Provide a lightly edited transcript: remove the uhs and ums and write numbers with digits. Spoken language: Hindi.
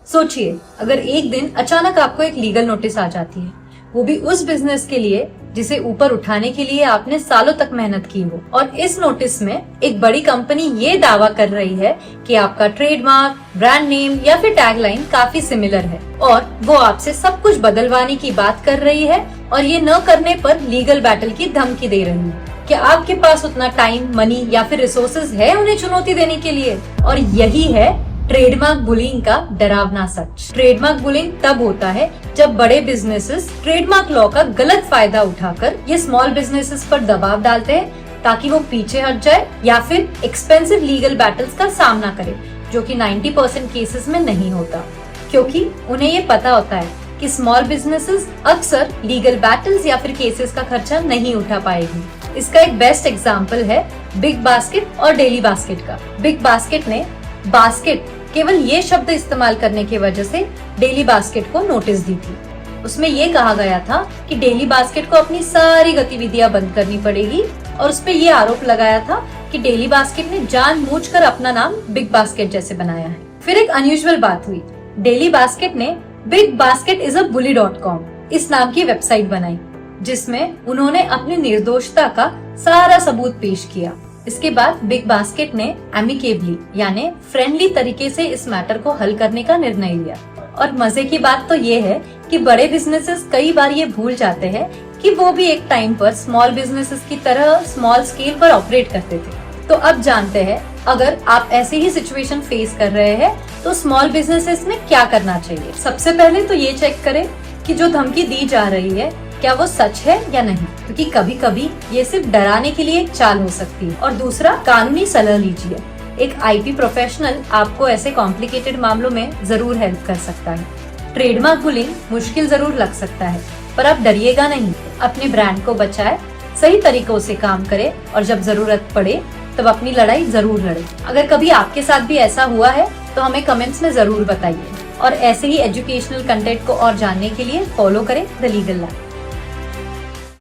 सोचिए, अगर एक दिन अचानक आपको एक लीगल नोटिस आ जाती है, वो भी उस बिजनेस के लिए जिसे ऊपर उठाने के लिए आपने सालों तक मेहनत की हो, और इस नोटिस में एक बड़ी कंपनी ये दावा कर रही है कि आपका ट्रेडमार्क, ब्रांड नेम या फिर टैगलाइन काफी सिमिलर है और वो आपसे सब कुछ बदलवाने की बात कर रही है और ये न करने पर लीगल बैटल की धमकी दे रही है। क्या आपके पास उतना टाइम, मनी या फिर रिसोर्सेज है उन्हें चुनौती देने के लिए? और यही है ट्रेडमार्क बुलिंग का डरावना सच। ट्रेडमार्क बुलिंग तब होता है जब बड़े बिजनेसेस ट्रेडमार्क लॉ का गलत फायदा उठाकर ये स्मॉल बिजनेसेस पर दबाव डालते हैं ताकि वो पीछे हट जाए या फिर एक्सपेंसिव लीगल बैटल्स का सामना करे, जो कि 90% केसेस में नहीं होता, क्योंकि उन्हें ये पता होता है कि स्मॉल बिजनेसेस अक्सर लीगल बैटल्स या फिर केसेस का खर्चा नहीं उठा पाएगी। इसका एक बेस्ट एग्जाम्पल है बिग बास्केट और डेली बास्केट का। बिग बास्केट ने बास्केट केवल ये शब्द इस्तेमाल करने की वजह से डेली बास्केट को नोटिस दी थी। उसमें ये कहा गया था कि डेली बास्केट को अपनी सारी गतिविधियां बंद करनी पड़ेगी और उस पे ये आरोप लगाया था कि डेली बास्केट ने जानबूझकर अपना नाम बिग बास्केट जैसे बनाया है। फिर एक अनयूजुअल बात हुई। डेली बास्केट ने bigbasketisabully.com इस नाम की वेबसाइट बनाई, जिसमें उन्होंने अपनी निर्दोषता का सारा सबूत पेश किया। इसके बाद बिग बास्केट ने एमिकेबली यानी फ्रेंडली तरीके से इस मैटर को हल करने का निर्णय लिया। और मजे की बात तो ये है कि बड़े बिजनेसेस कई बार ये भूल जाते हैं कि वो भी एक टाइम पर स्मॉल बिजनेसेस की तरह स्मॉल स्केल पर ऑपरेट करते थे। तो अब जानते हैं, अगर आप ऐसे ही सिचुएशन फेस कर रहे हैं तो स्मॉल बिजनेसेस में क्या करना चाहिए। सबसे पहले तो ये चेक करें कि जो धमकी दी जा रही है क्या वो सच है या नहीं, क्योंकि कभी कभी ये सिर्फ डराने के लिए एक चाल हो सकती है। और दूसरा, कानूनी सलाह लीजिए। एक आईपी प्रोफेशनल आपको ऐसे कॉम्प्लिकेटेड मामलों में जरूर हेल्प कर सकता है। ट्रेडमार्क बुलिंग मुश्किल जरूर लग सकता है, पर आप डरिएगा नहीं। अपने ब्रांड को बचाए, सही तरीकों से काम करे और जब जरूरत पड़े तब अपनी लड़ाई जरूर लड़े। अगर कभी आपके साथ भी ऐसा हुआ है तो हमें कमेंट्स में जरूर बताइए। और ऐसे ही एजुकेशनल कंटेंट को और जानने के लिए फॉलो करें द लीगल लैब।